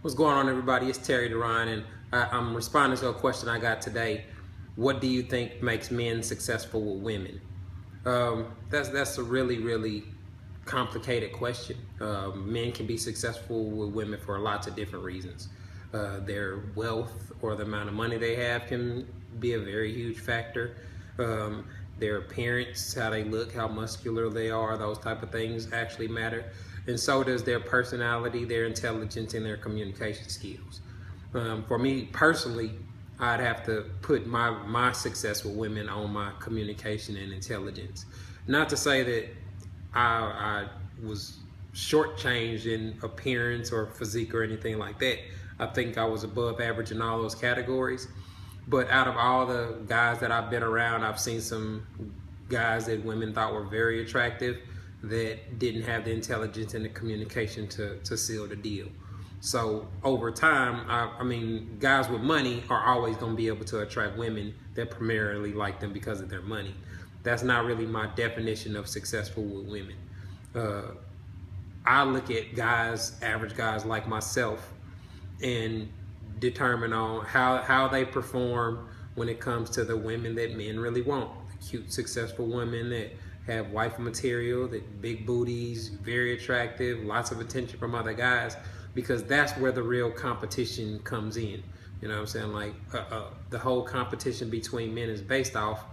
What's going on, everybody? It's Terry Duran, and I'm responding to a question I got today. What do you think makes men successful with women? That's a really complicated question. Men can be successful with women for lots of different reasons. Their wealth or the amount of money they have can be a very huge factor. Their appearance, how they look, how muscular they are, those type of things actually matter. And so does their personality, their intelligence, and their communication skills. For me personally, I'd have to put my success with women on my communication and intelligence. Not to say that I was shortchanged in appearance or physique or anything like that. I think I was above average in all those categories. But out of all the guys that I've been around, I've seen some guys that women thought were very attractive that didn't have the intelligence and the communication to seal the deal. So over time, I mean, guys with money are always going to be able to attract women that primarily like them because of their money. That's not really my definition of successful with women. I look at guys, average guys like myself, and determine on how they perform when it comes to the women that men really want. The cute, successful women that have wife material, that big booties, very attractive, lots of attention from other guys, because that's where the real competition comes in. You know what I'm saying? Like the whole competition between men is based off,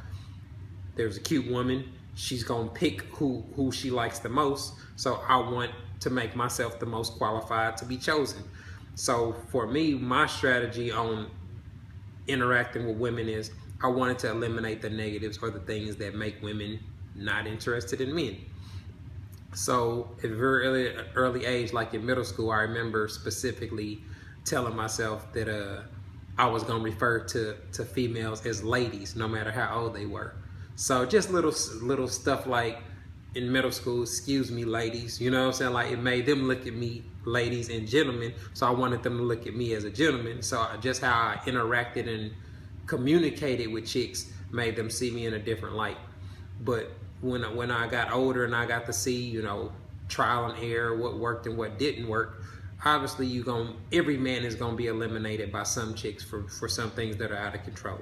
there's a cute woman, she's gonna pick who she likes the most, so I want to make myself the most qualified to be chosen. So for me, my strategy on interacting with women is I wanted to eliminate the negatives or the things that make women not interested in men. So at a very early age, like in middle school, I remember specifically telling myself that I was gonna refer to females as ladies, no matter how old they were. So just little stuff like in middle school, excuse me, ladies, you know what I'm saying? Like it made them look at me, ladies and gentlemen, so I wanted them to look at me as a gentleman. So just how I interacted and communicated with chicks made them see me in a different light. But when I got older and I got to see, you know, trial and error, what worked and what didn't work, obviously every man is gonna be eliminated by some chicks for some things that are out of control,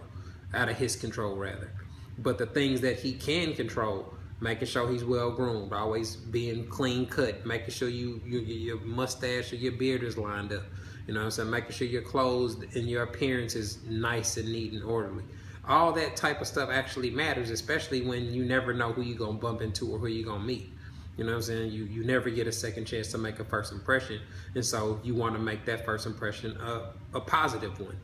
out of his control rather. But the things that he can control, making sure he's well groomed, always being clean cut, making sure your mustache or your beard is lined up, you know what I'm saying, making sure your clothes and your appearance is nice and neat and orderly. All that type of stuff actually matters, especially when you never know who you're gonna bump into or who you're gonna meet. You know what I'm saying? You never get a second chance to make a first impression, and so you want to make that first impression a positive one.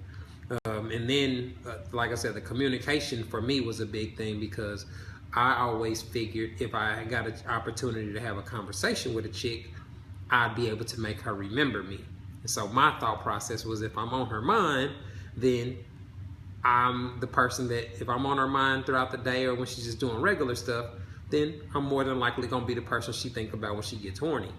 And then, like I said, the communication for me was a big thing because I always figured if I got an opportunity to have a conversation with a chick, I'd be able to make her remember me. And so my thought process was, if I'm on her mind, then I'm the person that, if I'm on her mind throughout the day or when she's just doing regular stuff, then I'm more than likely gonna be the person she think about when she gets horny.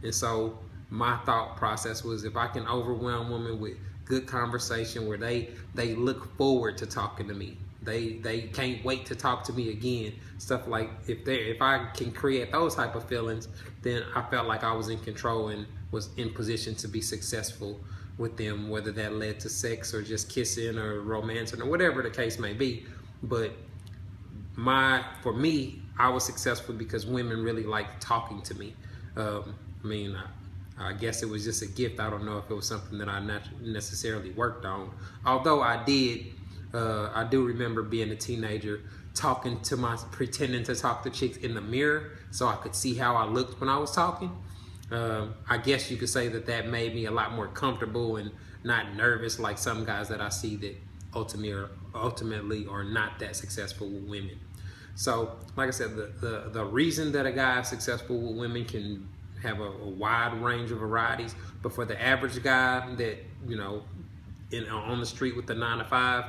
And so my thought process was, if I can overwhelm women with good conversation where they look forward to talking to me, they can't wait to talk to me again, stuff like, if I can create those type of feelings, then I felt like I was in control and was in position to be successful with them, whether that led to sex or just kissing or romancing or whatever the case may be. But for me, I was successful because women really liked talking to me. I guess it was just a gift. I don't know if it was something that I not necessarily worked on. Although I do remember being a teenager pretending to talk to chicks in the mirror so I could see how I looked when I was talking. I guess you could say that made me a lot more comfortable and not nervous like some guys that I see that ultimately are not that successful with women. So, like I said, the reason that a guy is successful with women can have a wide range of varieties, but for the average guy that, you know, on the street with the 9 to 5,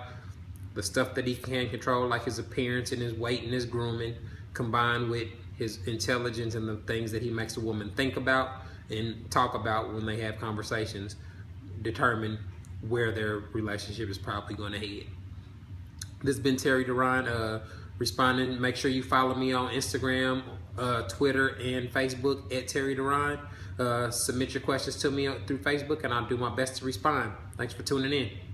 the stuff that he can control, like his appearance and his weight and his grooming, combined with his intelligence and the things that he makes a woman think about and talk about when they have conversations, determine where their relationship is probably going to head. This has been Terry Duran responding. Make sure you follow me on Instagram Twitter and Facebook at Terry Duran. Submit your questions to me through Facebook, and I'll do my best to respond. Thanks for tuning in.